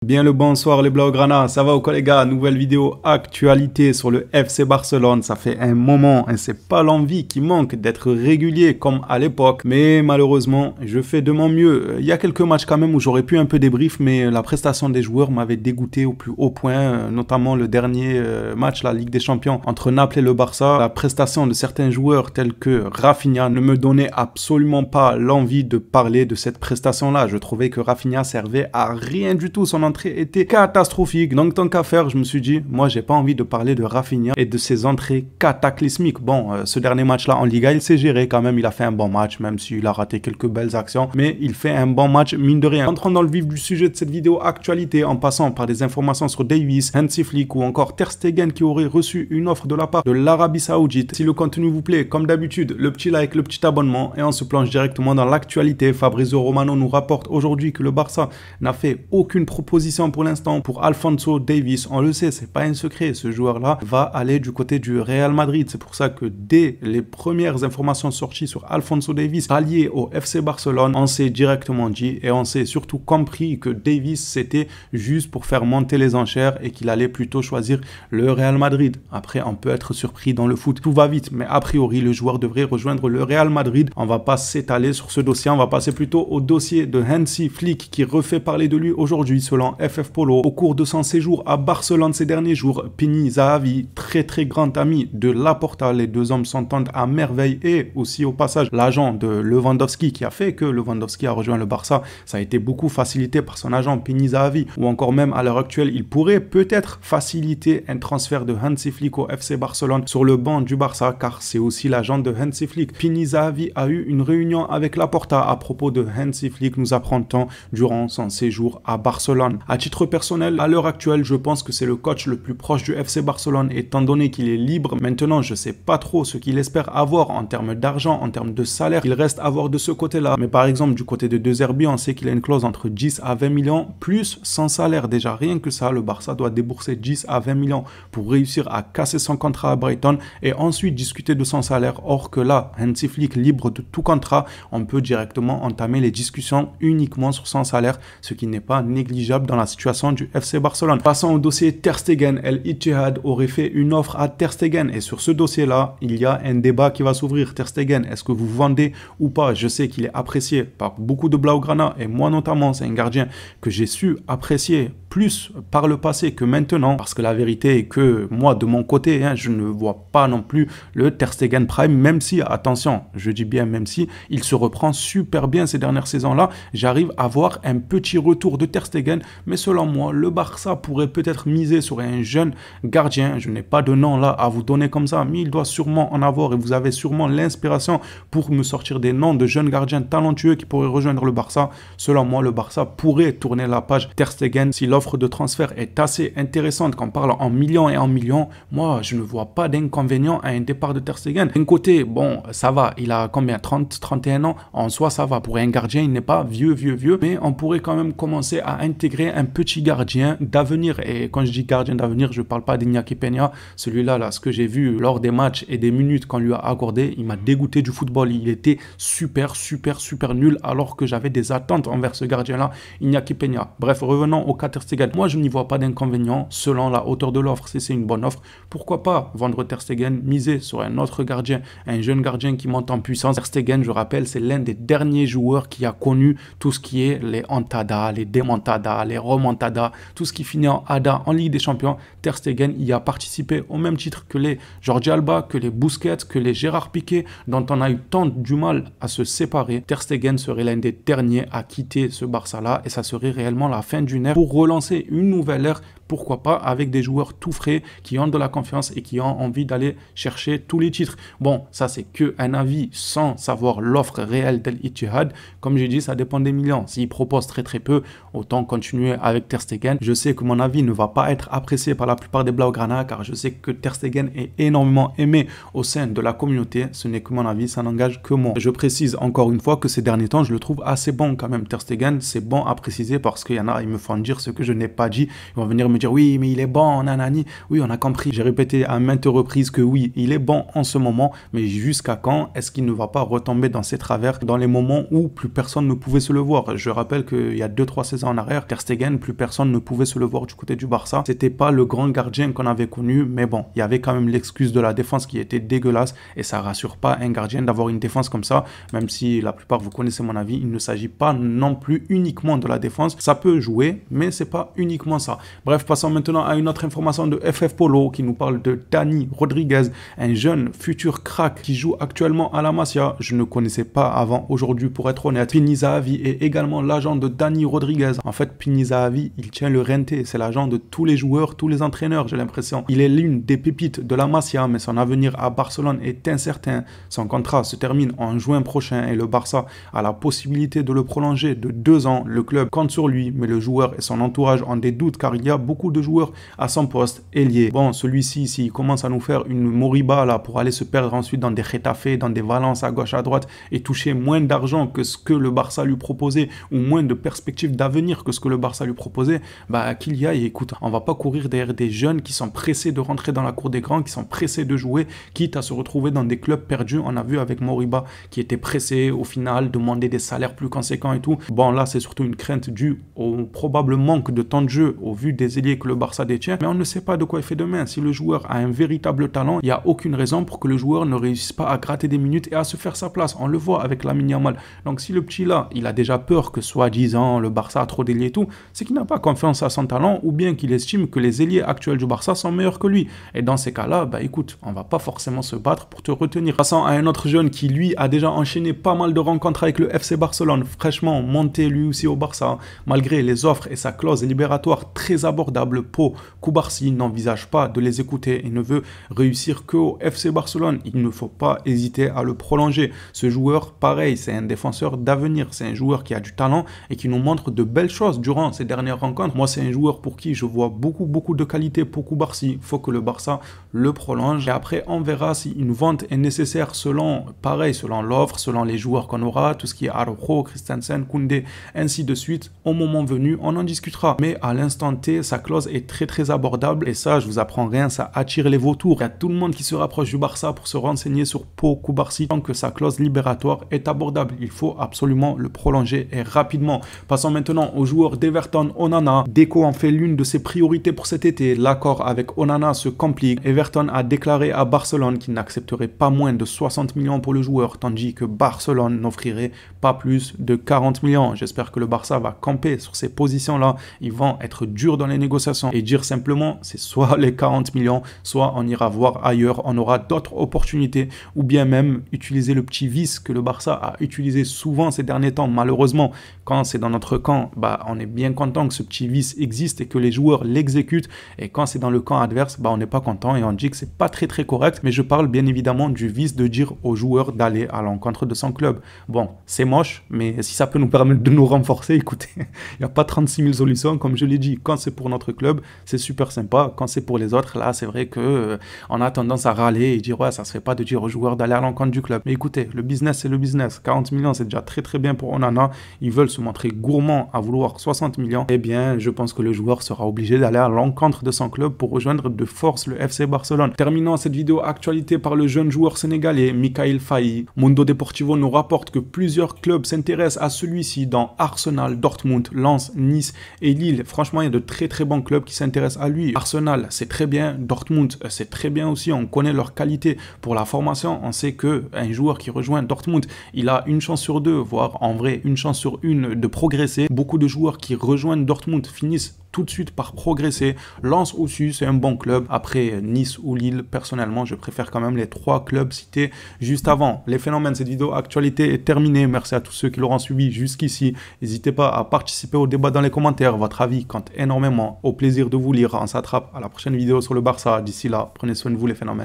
Bien le bonsoir les Blaugrana, ça va ou quoi les gars? Nouvelle vidéo actualité sur le FC Barcelone. Ça fait un moment et c'est pas l'envie qui manque d'être régulier comme à l'époque. Mais malheureusement, je fais de mon mieux. Il y a quelques matchs quand même où j'aurais pu un peu débrief, mais la prestation des joueurs m'avait dégoûté au plus haut point. Notamment le dernier match, la Ligue des Champions, entre Naples et le Barça. La prestation de certains joueurs tels que Rafinha ne me donnait absolument pas l'envie de parler de cette prestation-là. Je trouvais que Rafinha servait à rien du tout. Son entrée était catastrophique. Donc tant qu'à faire, je me suis dit, moi j'ai pas envie de parler de Rafinha et de ses entrées cataclysmiques. Bon, ce dernier match-là en Liga, il s'est géré quand même. Il a fait un bon match, même s'il a raté quelques belles actions. Mais il fait un bon match, mine de rien. Entrons dans le vif du sujet de cette vidéo actualité, en passant par des informations sur Davies, Hansi Flick ou encore Ter Stegen qui aurait reçu une offre de la part de l'Arabie Saoudite. Si le contenu vous plaît, comme d'habitude, le petit like, le petit abonnement et on se plonge directement dans l'actualité. Fabrizio Romano nous rapporte aujourd'hui que le Barça n'a fait aucune proposition pour l'instant pour Alphonso Davies. On le sait, c'est pas un secret, ce joueur-là va aller du côté du Real Madrid. C'est pour ça que dès les premières informations sorties sur Alphonso Davies allié au FC Barcelone, on s'est directement dit et on s'est surtout compris que Davies c'était juste pour faire monter les enchères et qu'il allait plutôt choisir le Real Madrid. Après, on peut être surpris dans le foot, tout va vite, mais a priori le joueur devrait rejoindre le Real Madrid. On va pas s'étaler sur ce dossier, on va passer plutôt au dossier de Hansi Flick qui refait parler de lui aujourd'hui selon FF Polo. Au cours de son séjour à Barcelone ces derniers jours, Pini Zahavi, très grand ami de Laporta, les deux hommes s'entendent à merveille, et aussi au passage l'agent de Lewandowski qui a fait que Lewandowski a rejoint le Barça, ça a été beaucoup facilité par son agent Pini Zahavi, ou encore même à l'heure actuelle il pourrait peut-être faciliter un transfert de Hansi Flick au FC Barcelone sur le banc du Barça, car c'est aussi l'agent de Hansi Flick. Pini Zahavi a eu une réunion avec Laporta à propos de Hansi Flick, nous apprend-on, durant son séjour à Barcelone. À titre personnel, à l'heure actuelle, je pense que c'est le coach le plus proche du FC Barcelone, étant donné qu'il est libre. Maintenant, je sais pas trop ce qu'il espère avoir en termes d'argent, en termes de salaire. Il reste à voir de ce côté-là. Mais par exemple, du côté de De Zerbi, on sait qu'il a une clause entre 10 à 20 millions, plus son salaire. Déjà, rien que ça, le Barça doit débourser 10 à 20 millions pour réussir à casser son contrat à Brighton et ensuite discuter de son salaire. Or que là, Hansi Flick, libre de tout contrat, on peut directement entamer les discussions uniquement sur son salaire, ce qui n'est pas négligeable dans la situation du FC Barcelone. Passons au dossier Ter Stegen. El Ittihad aurait fait une offre à Ter Stegen et sur ce dossier-là, il y a un débat qui va s'ouvrir. Ter Stegen, est-ce que vous vendez ou pas? Je sais qu'il est apprécié par beaucoup de Blaugrana et moi notamment, c'est un gardien que j'ai su apprécier plus par le passé que maintenant, parce que la vérité est que moi de mon côté, je ne vois pas non plus le Ter Stegen Prime, même si, attention, je dis bien même si, il se reprend super bien ces dernières saisons-là, j'arrive à voir un petit retour de Ter Stegen, mais selon moi, le Barça pourrait peut-être miser sur un jeune gardien. Je n'ai pas de nom là à vous donner comme ça, mais il doit sûrement en avoir et vous avez sûrement l'inspiration pour me sortir des noms de jeunes gardiens talentueux qui pourraient rejoindre le Barça. Selon moi, le Barça pourrait tourner la page Ter Stegen si l'offre de transfert est assez intéressante, qu'on parle en millions et en millions. Moi, je ne vois pas d'inconvénient à un départ de Ter Stegen. D'un côté, bon, ça va, il a combien, 30, 31 ans, en soi ça va. Pour un gardien, il n'est pas vieux, mais on pourrait quand même commencer à intégrer un petit gardien d'avenir. Et quand je dis gardien d'avenir, je ne parle pas d'Iñaki Peña. Celui-là, là, ce que j'ai vu lors des matchs et des minutes qu'on lui a accordé, il m'a dégoûté du football. Il était super nul, alors que j'avais des attentes envers ce gardien-là, Iñaki Peña. Bref, revenons au cas Ter Stegen. Moi, je n'y vois pas d'inconvénient selon la hauteur de l'offre. Si c'est une bonne offre, pourquoi pas vendre Ter Stegen, miser sur un autre gardien, un jeune gardien qui monte en puissance. Ter Stegen, je rappelle, c'est l'un des derniers joueurs qui a connu tout ce qui est les Ontada, les Demontada, les Remontada, tout ce qui finit en ADA en Ligue des Champions. Ter Stegen y a participé au même titre que les Jordi Alba, que les Busquets, que les Gérard Piqué, dont on a eu tant du mal à se séparer. Ter Stegen serait l'un des derniers à quitter ce Barça-là et ça serait réellement la fin d'une ère pour relancer une nouvelle ère. Pourquoi pas avec des joueurs tout frais qui ont de la confiance et qui ont envie d'aller chercher tous les titres. Bon, ça c'est que un avis sans savoir l'offre réelle d'El Ittihad. Comme j'ai dit, ça dépend des millions. S'il propose très peu, autant continuer avec Ter Stegen. Je sais que mon avis ne va pas être apprécié par la plupart des Blaugrana, car je sais que Ter Stegen est énormément aimé au sein de la communauté. Ce n'est que mon avis, ça n'engage que moi. Je précise encore une fois que ces derniers temps, je le trouve assez bon quand même. Ter Stegen, c'est bon à préciser parce qu'il y en a, ils me font dire ce que je n'ai pas dit. Ils vont venir me me dire oui, mais il est bon, nanani. Oui, on a compris. J'ai répété à maintes reprises que oui, il est bon en ce moment, mais jusqu'à quand est-ce qu'il ne va pas retomber dans ses travers dans les moments où plus personne ne pouvait se le voir? Je rappelle qu'il y a 2-3 saisons en arrière, Ter Stegen, plus personne ne pouvait se le voir du côté du Barça. C'était pas le grand gardien qu'on avait connu, mais bon, il y avait quand même l'excuse de la défense qui était dégueulasse et ça rassure pas un gardien d'avoir une défense comme ça, même si la plupart vous connaissez mon avis, il ne s'agit pas non plus uniquement de la défense. Ça peut jouer, mais c'est pas uniquement ça. Bref, passons maintenant à une autre information de FF Polo qui nous parle de Dani Rodriguez, un jeune futur crack qui joue actuellement à la Masia. Je ne connaissais pas avant aujourd'hui pour être honnête. Pini Zahavi est également l'agent de Dani Rodriguez. En fait, Pini Zahavi, il tient le Renté, c'est l'agent de tous les joueurs, tous les entraîneurs, j'ai l'impression. Il est l'une des pépites de la Masia, mais son avenir à Barcelone est incertain. Son contrat se termine en juin prochain et le Barça a la possibilité de le prolonger de 2 ans. Le club compte sur lui, mais le joueur et son entourage ont des doutes car il y a beaucoup de joueurs à son poste ailier. Bon, celui-ci, s'il commence à nous faire une Moriba là pour aller se perdre ensuite dans des Getafe, dans des Valence à gauche à droite et toucher moins d'argent que ce que le Barça lui proposait ou moins de perspectives d'avenir que ce que le Barça lui proposait, bah qu'il y aille. Écoute, on va pas courir derrière des jeunes qui sont pressés de rentrer dans la cour des grands, qui sont pressés de jouer, quitte à se retrouver dans des clubs perdus. On a vu avec Moriba qui était pressé au final, demander des salaires plus conséquents et tout. Bon, là, c'est surtout une crainte due au probable manque de temps de jeu au vu des ailiers que le Barça détient, mais on ne sait pas de quoi il fait demain. Si le joueur a un véritable talent, il n'y a aucune raison pour que le joueur ne réussisse pas à gratter des minutes et à se faire sa place. On le voit avec Lamine Yamal. Donc si le petit là, il a déjà peur que soi-disant le Barça a trop d'ailiers et tout, c'est qu'il n'a pas confiance à son talent ou bien qu'il estime que les ailiers actuels du Barça sont meilleurs que lui. Et dans ces cas-là, bah écoute, on va pas forcément se battre pour te retenir. Passons à un autre jeune qui lui a déjà enchaîné pas mal de rencontres avec le FC Barcelone, fraîchement monté lui aussi au Barça, malgré les offres et sa clause libératoire très abordable. Pau Cubarsí n'envisage pas de les écouter et ne veut réussir qu'au FC Barcelone. Il ne faut pas hésiter à le prolonger. Ce joueur, pareil, c'est un défenseur d'avenir, c'est un joueur qui a du talent et qui nous montre de belles choses durant ces dernières rencontres. Moi, c'est un joueur pour qui je vois beaucoup de qualité pour Cubarsí. Il faut que le Barça le prolonge et après on verra si une vente est nécessaire selon l'offre, selon les joueurs qu'on aura, tout ce qui est Araujo, Christensen, Koundé, ainsi de suite. Au moment venu, on en discutera. Mais à l'instant T, sa clause est très abordable et ça, je vous apprends rien, ça attire les vautours. Il y a tout le monde qui se rapproche du Barça pour se renseigner sur Pau Cubarsí tant que sa clause libératoire est abordable. Il faut absolument le prolonger et rapidement. Passons maintenant au joueur d'Everton, Onana. Deco en fait l'une de ses priorités pour cet été. L'accord avec Onana se complique. Everton a déclaré à Barcelone qu'il n'accepterait pas moins de 60 millions pour le joueur, tandis que Barcelone n'offrirait pas plus de 40 millions. J'espère que le Barça va camper sur ces positions-là. Ils vont être durs dans les négociations et dire simplement, c'est soit les 40 millions, soit on ira voir ailleurs, on aura d'autres opportunités, ou bien même utiliser le petit vice que le Barça a utilisé souvent ces derniers temps. Malheureusement, quand c'est dans notre camp, bah, on est bien content que ce petit vice existe et que les joueurs l'exécutent, et quand c'est dans le camp adverse, bah, on n'est pas content et on dit que c'est pas très correct. Mais je parle bien évidemment du vice de dire aux joueurs d'aller à l'encontre de son club. Bon, c'est moche, mais si ça peut nous permettre de nous renforcer, écoutez, il n'y a pas 36 000 solutions, comme je l'ai dit. Quand c'est pour notre club, c'est super sympa. Quand c'est pour les autres, là, c'est vrai que on a tendance à râler et dire ouais, ça se fait pas de dire aux joueurs d'aller à l'encontre du club. Mais écoutez, le business, c'est le business. 40 millions, c'est déjà très bien pour Onana. Ils veulent se montrer gourmands à vouloir 60 millions. Eh bien, je pense que le joueur sera obligé d'aller à l'encontre de son club pour rejoindre de force le FC Barcelone. Terminons cette vidéo actualité par le jeune joueur sénégalais Mikayil Faye. Mundo Deportivo nous rapporte que plusieurs clubs s'intéressent à celui-ci, dans Arsenal, Dortmund, Lens, Nice et Lille. Franchement, il y a de très bons clubs qui s'intéressent à lui. Arsenal, c'est très bien. Dortmund, c'est très bien aussi. On connaît leur qualité pour la formation. On sait que un joueur qui rejoint Dortmund, il a une chance sur 2, voire en vrai une chance sur 1 de progresser. Beaucoup de joueurs qui rejoignent Dortmund finissent tout de suite par progresser. Lens aussi, c'est un bon club. Après Nice ou Lille, personnellement, je préfère quand même les 3 clubs cités juste avant. Les phénomènes, cette vidéo actualité est terminée. Merci à tous ceux qui l'auront suivi jusqu'ici. N'hésitez pas à participer au débat dans les commentaires. Votre avis compte énormément. Au plaisir de vous lire. On s'attrape à la prochaine vidéo sur le Barça. D'ici là, prenez soin de vous les phénomènes.